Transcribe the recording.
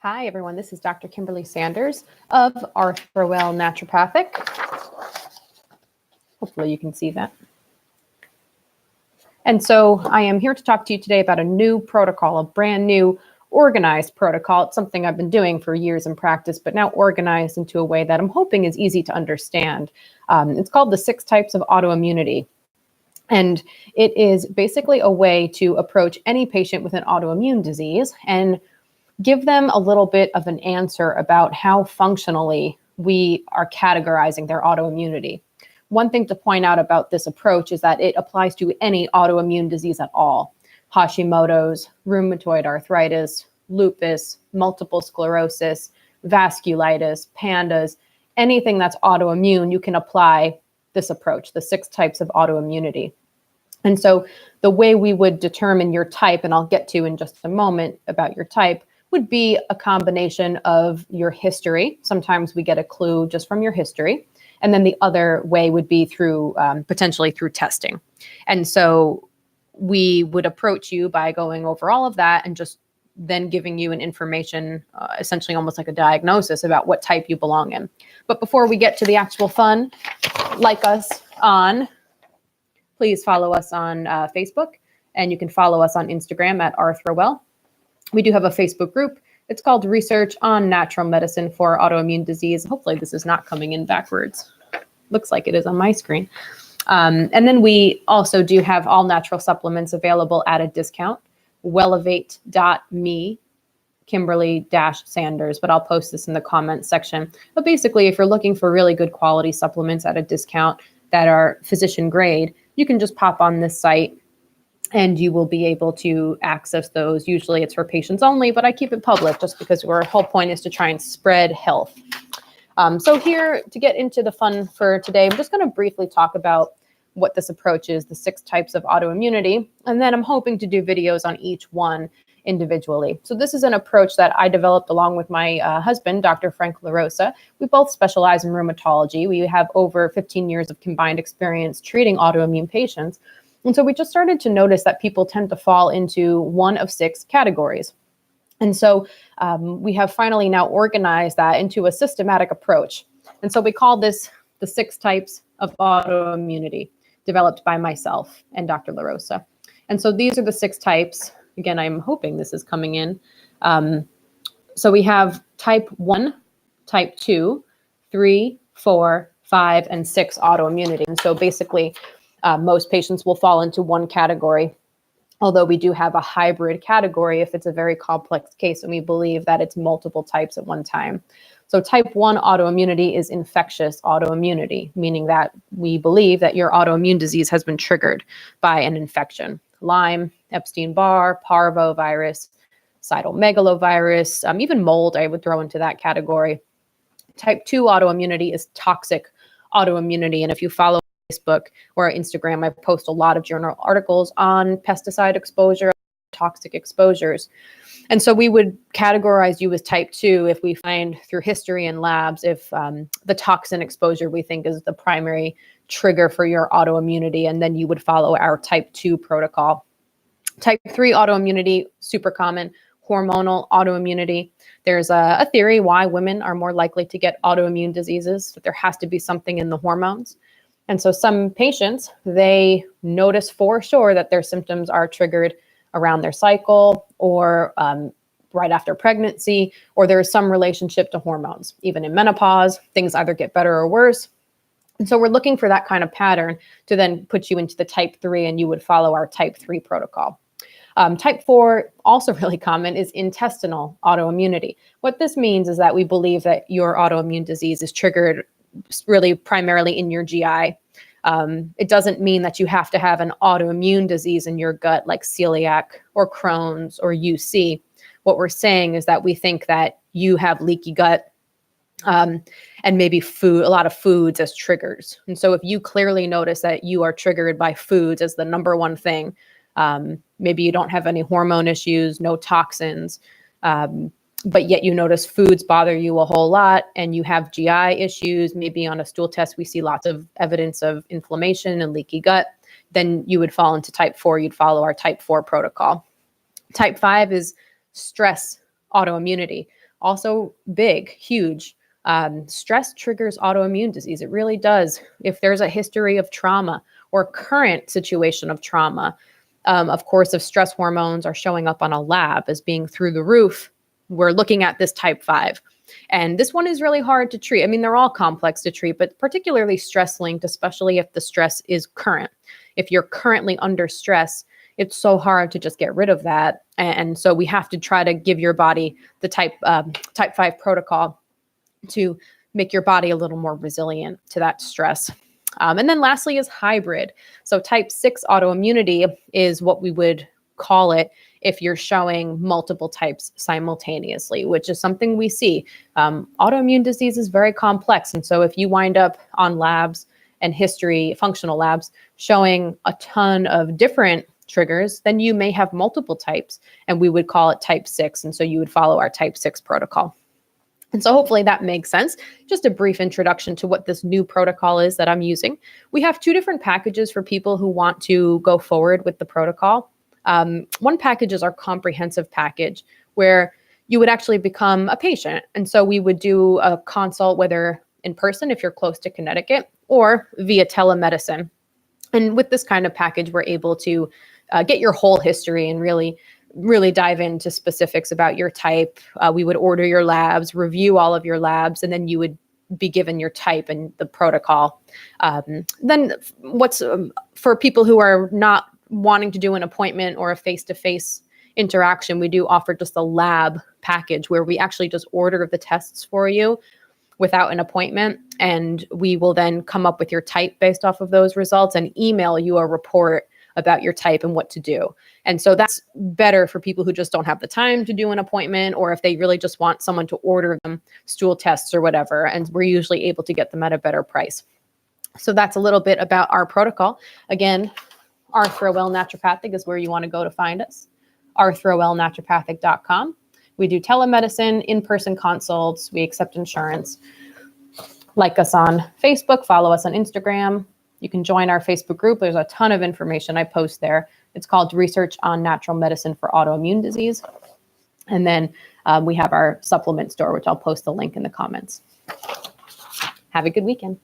Hi, everyone. This is Dr. Kimberly Sanders of Arthrowell Naturopathic. Hopefully you can see that. And so I am here to talk to you today about a new protocol, a brand new organized protocol. It's something I've been doing for years in practice, but now organized into a way that I'm hoping is easy to understand. It's called the 6 Types of Autoimmunity. And it is basically a way to approach any patient with an autoimmune disease and give them a little bit of an answer about how functionally we are categorizing their autoimmunity. One thing to point out about this approach is that it applies to any autoimmune disease at all. Hashimoto's, rheumatoid arthritis, lupus, multiple sclerosis, vasculitis, pandas, anything that's autoimmune, you can apply this approach, the 6 types of autoimmunity. And so the way we would determine your type, and I'll get to in just a moment about your type, would be a combination of your history. Sometimes we get a clue just from your history. And then the other way would be through potentially through testing. And so we would approach you by going over all of that and just then giving you an information, essentially almost like a diagnosis about what type you belong in. But before we get to the actual fun, please follow us on Facebook, and you can follow us on Instagram at Arthrowell. We do have a Facebook group. It's called Research on Natural Medicine for Autoimmune Disease. Hopefully this is not coming in backwards. Looks like it is on my screen. And then we also do have all natural supplements available at a discount. Wellevate.me, Kimberly-Sanders, but I'll post this in the comments section. But basically, if you're looking for really good quality supplements at a discount that are physician grade, you can just pop on this site and you will be able to access those. Usually it's for patients only, but I keep it public just because our whole point is to try and spread health. So here, to get into the fun for today, I'm just going to briefly talk about what this approach is, the 6 types of autoimmunity, and then I'm hoping to do videos on each one individually. So this is an approach that I developed along with my husband, Dr. Frank LaRosa. We both specialize in rheumatology. We have over 15 years of combined experience treating autoimmune patients. And so we just started to notice that people tend to fall into one of 6 categories. And so we have finally now organized that into a systematic approach. And so we call this the 6 types of autoimmunity, developed by myself and Dr. LaRosa. And so these are the 6 types. Again, I'm hoping this is coming in. So we have type 1, type 2, 3, 4, 5, and 6 autoimmunity. And so basically, most patients will fall into one category, although we do have a hybrid category if it's a very complex case and we believe that it's multiple types at one time. So type 1 autoimmunity is infectious autoimmunity, meaning that we believe that your autoimmune disease has been triggered by an infection. Lyme, Epstein-Barr, parvovirus, cytomegalovirus, even mold I would throw into that category. Type 2 autoimmunity is toxic autoimmunity, and if you follow Facebook or Instagram, I post a lot of journal articles on pesticide exposure, toxic exposures. And so we would categorize you as type 2 if we find through history and labs if the toxin exposure we think is the primary trigger for your autoimmunity, and then you would follow our type 2 protocol. Type 3 autoimmunity, super common, hormonal autoimmunity. There's a theory why women are more likely to get autoimmune diseases, that there has to be something in the hormones. And so some patients, they notice for sure that their symptoms are triggered around their cycle or right after pregnancy, or there is some relationship to hormones. Even in menopause, things either get better or worse. And so we're looking for that kind of pattern to then put you into the type 3, and you would follow our type 3 protocol. Type 4, also really common, is intestinal autoimmunity. What this means is that we believe that your autoimmune disease is triggered really primarily in your GI. It doesn't mean that you have to have an autoimmune disease in your gut like celiac or Crohn's or UC. What we're saying is that we think that you have leaky gut and maybe a lot of foods as triggers. And so if you clearly notice that you are triggered by foods as the number one thing, maybe you don't have any hormone issues, no toxins, but yet you notice foods bother you a whole lot and you have GI issues, maybe on a stool test we see lots of evidence of inflammation and leaky gut, then you would fall into type 4. You'd follow our type 4 protocol. Type 5 is stress autoimmunity. Also big, huge. Stress triggers autoimmune disease. It really does. If there's a history of trauma or current situation of trauma, of course, if stress hormones are showing up on a lab as being through the roof, we're looking at this type 5. And this one is really hard to treat. I mean, they're all complex to treat, but particularly stress linked, especially if the stress is current. If you're currently under stress, it's so hard to just get rid of that. And so we have to try to give your body the type 5 protocol to make your body a little more resilient to that stress. And then lastly is hybrid. So type 6 autoimmunity is what we would call it if you're showing multiple types simultaneously, which is something we see. Autoimmune disease is very complex. And so if you wind up on labs and history, functional labs, showing a ton of different triggers, then you may have multiple types, and we would call it type 6. And so you would follow our type 6 protocol. And so hopefully that makes sense. Just a brief introduction to what this new protocol is that I'm using. We have 2 different packages for people who want to go forward with the protocol. One package is our comprehensive package, where you would actually become a patient. And so we would do a consult, whether in person, if you're close to Connecticut, or via telemedicine. And with this kind of package, we're able to get your whole history and really dive into specifics about your type. We would order your labs, review all of your labs, and then you would be given your type and the protocol. Then what's for people who are not wanting to do an appointment or a face-to-face interaction, we do offer just a lab package where we actually just order the tests for you without an appointment. And we will then come up with your type based off of those results and email you a report about your type and what to do. And so that's better for people who just don't have the time to do an appointment, or if they really just want someone to order them stool tests or whatever. And we're usually able to get them at a better price. So that's a little bit about our protocol. Again, Arthrowell Naturopathic is where you want to go to find us. arthrowellnaturopathic.com. We do telemedicine, in-person consults. We accept insurance. Like us on Facebook, follow us on Instagram. You can join our Facebook group. There's a ton of information I post there. It's called Research on Natural Medicine for Autoimmune Disease. And then we have our supplement store, which I'll post the link in the comments. Have a good weekend.